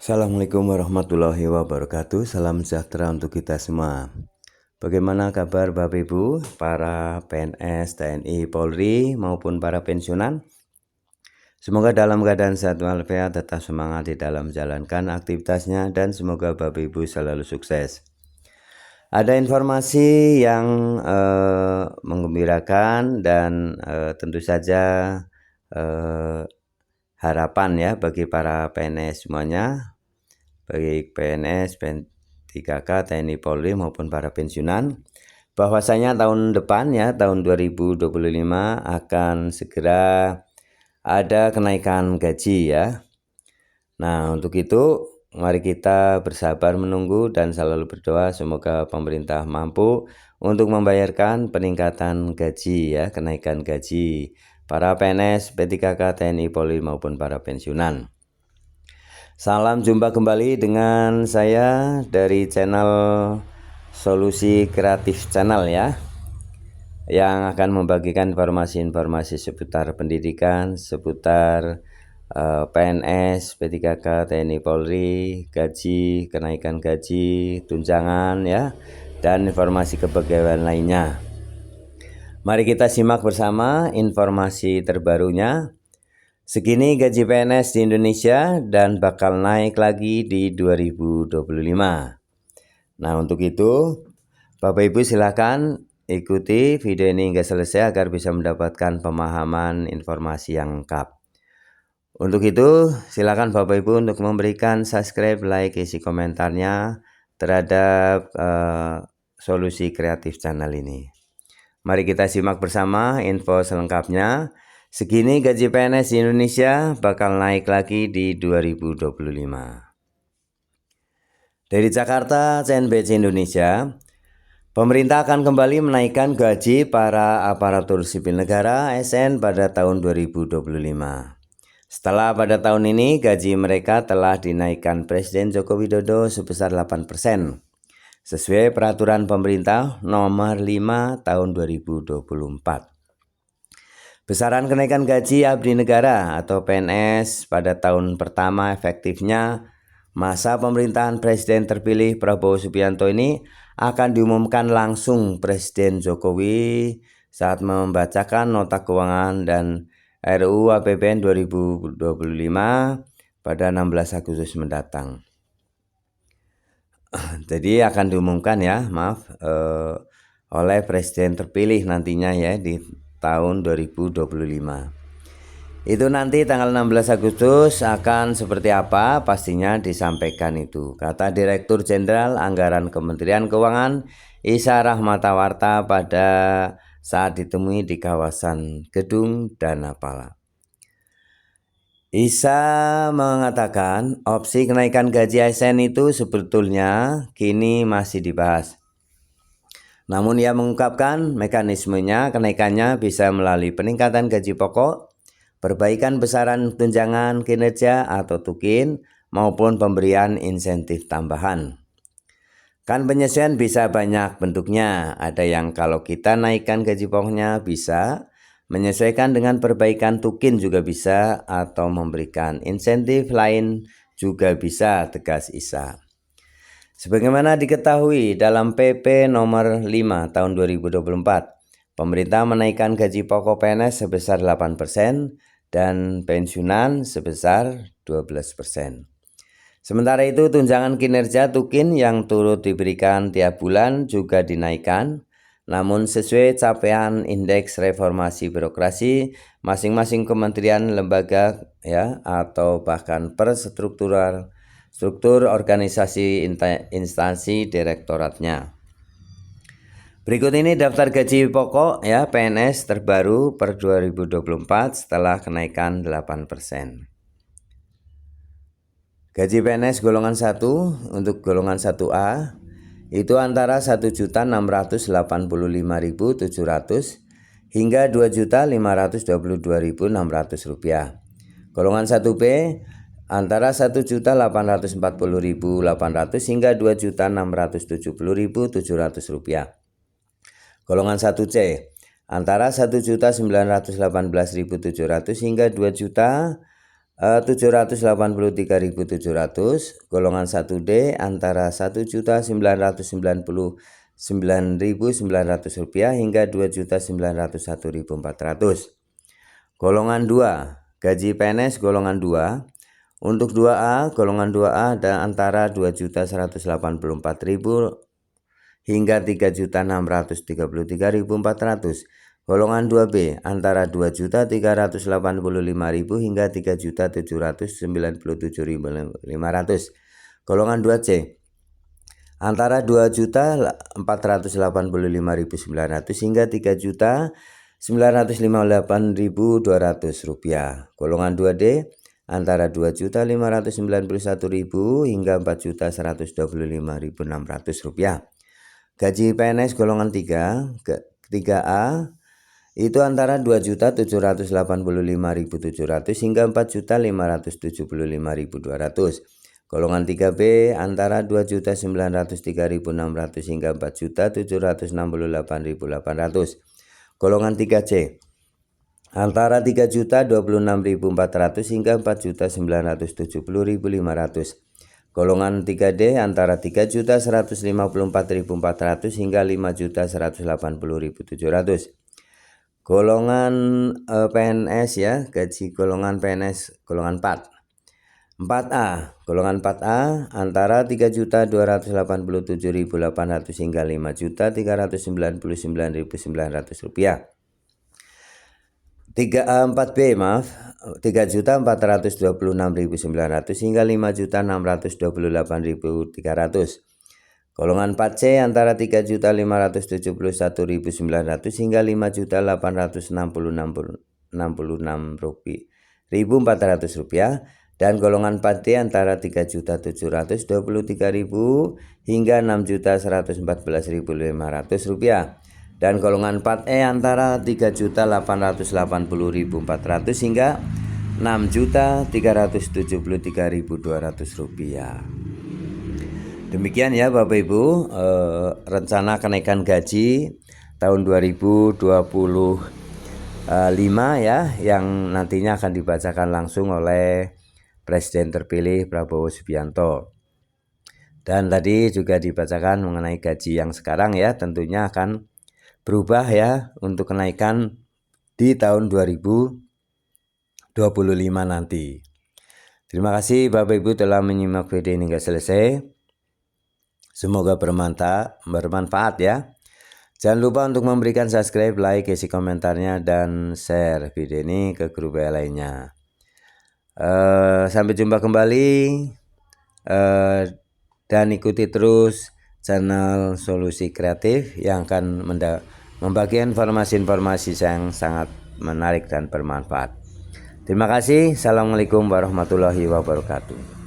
Assalamualaikum warahmatullahi wabarakatuh. Salam sejahtera untuk kita semua. Bagaimana kabar Bapak Ibu, para PNS, TNI, Polri maupun para pensiunan? Semoga dalam keadaan sehat walafiat, tetap semangat di dalam menjalankan aktivitasnya, dan semoga Bapak Ibu selalu sukses. Ada informasi yang menggembirakan dan tentu saja harapan ya bagi para PNS semuanya, baik PNS, P3K, TNI, Polri maupun para pensiunan, bahwasanya tahun depan ya, tahun 2025 akan segera ada kenaikan gaji ya. Nah, untuk itu mari kita bersabar menunggu dan selalu berdoa semoga pemerintah mampu untuk membayarkan peningkatan gaji ya, kenaikan gaji para PNS, P3K, TNI, Polri maupun para pensiunan. Salam jumpa kembali dengan saya dari channel Solusi Kreatif Channel ya, yang akan membagikan informasi-informasi seputar pendidikan, seputar PNS, P3K, TNI, Polri, gaji, kenaikan gaji, tunjangan ya, dan informasi kepegawaian lainnya. Mari kita simak bersama informasi terbarunya. Segini gaji PNS di Indonesia dan bakal naik lagi di 2025. Nah, untuk itu Bapak Ibu silakan ikuti video ini hingga selesai agar bisa mendapatkan pemahaman informasi yang lengkap. Untuk itu silakan Bapak Ibu untuk memberikan subscribe, like, isi komentarnya terhadap Solusi Kreatif Channel ini. Mari kita simak bersama info selengkapnya. Segini gaji PNS di Indonesia bakal naik lagi di 2025. Dari Jakarta, CNBC Indonesia, pemerintah akan kembali menaikkan gaji para aparatur sipil negara (ASN) pada tahun 2025. Setelah pada tahun ini gaji mereka telah dinaikkan Presiden Joko Widodo sebesar 8%, sesuai peraturan pemerintah nomor 5 tahun 2024. Besaran kenaikan gaji abdi negara atau PNS pada tahun pertama efektifnya masa pemerintahan Presiden terpilih Prabowo Subianto ini akan diumumkan langsung Presiden Jokowi saat membacakan nota keuangan dan RUU APBN 2025 pada 16 Agustus mendatang. Jadi akan diumumkan ya, oleh Presiden terpilih nantinya ya di tahun 2025. Itu nanti tanggal 16 Agustus akan seperti apa pastinya disampaikan itu, kata Direktur Jenderal Anggaran Kementerian Keuangan Isa Rahmatawarta pada saat ditemui di kawasan Gedung Danapala. Isa mengatakan opsi kenaikan gaji ASN itu sebetulnya kini masih dibahas. Namun ia mengungkapkan mekanismenya kenaikannya bisa melalui peningkatan gaji pokok, perbaikan besaran tunjangan kinerja atau tukin, maupun pemberian insentif tambahan. Kan penyesuaian bisa banyak bentuknya, ada yang kalau kita naikkan gaji pokoknya bisa, menyesuaikan dengan perbaikan tukin juga bisa, atau memberikan insentif lain juga bisa, tegas Isa. Sebagaimana diketahui dalam PP nomor 5 tahun 2024, pemerintah menaikkan gaji pokok PNS sebesar 8% dan pensiunan sebesar 12%. Sementara itu tunjangan kinerja tukin yang turut diberikan tiap bulan juga dinaikkan, namun sesuai capaian indeks reformasi birokrasi masing-masing kementerian, lembaga ya, atau bahkan per struktur organisasi instansi direktoratnya. Berikut ini daftar gaji pokok ya PNS terbaru per 2024 setelah kenaikan 8%. Gaji PNS golongan 1 untuk golongan 1A itu antara 1.685.700 hingga 2.522.600 rupiah. Golongan 1B antara 1.840.800 hingga 2.670.700 rupiah. Golongan 1C antara 1.918.700 hingga 2.940.700 783.700. Golongan 1D antara Rp1.999.900 hingga Rp2.901.400. Golongan 2, gaji PNS golongan 2. Untuk 2A, golongan 2A ada antara Rp2.184.000 hingga Rp3.633.400. Golongan 2B antara Rp2.385.000 hingga Rp3.797.500. Golongan 2C antara Rp2.485.900 hingga Rp3.958.200. Golongan 2D antara Rp2.591.000 hingga Rp4.125.600. Gaji PNS golongan 3A itu antara Rp2.785.700 hingga Rp4.575.200. Golongan 3B antara Rp2.903.600 hingga Rp4.768.800. Golongan 3C antara Rp3.026.400 hingga Rp4.970.500. Golongan 3D antara Rp3.154.400 hingga Rp5.180.700. Golongan PNS ya, gaji golongan PNS golongan 4. 4A, golongan 4A antara Rp3.287.800 hingga Rp5.399.900. 4B Rp3.426.900 hingga Rp5.628.300. Golongan 4C antara Rp3.571.900 hingga Rp5.866.400 dan golongan 4D antara Rp3.723.000 hingga Rp6.114.500 dan golongan 4E antara Rp3.880.400 hingga Rp6.373.200. Demikian ya Bapak Ibu, rencana kenaikan gaji tahun 2025 ya, yang nantinya akan dibacakan langsung oleh Presiden terpilih Prabowo Subianto. Dan tadi juga dibacakan mengenai gaji yang sekarang ya, tentunya akan berubah ya untuk kenaikan di tahun 2025 nanti. Terima kasih Bapak Ibu telah menyimak video ini hingga selesai. Semoga bermanfaat ya. Jangan lupa untuk memberikan subscribe, like, isi komentarnya, dan share video ini ke grup lainnya. Sampai jumpa kembali dan ikuti terus channel Solusi Kreatif yang akan membagi informasi-informasi yang sangat menarik dan bermanfaat. Terima kasih. Assalamualaikum warahmatullahi wabarakatuh.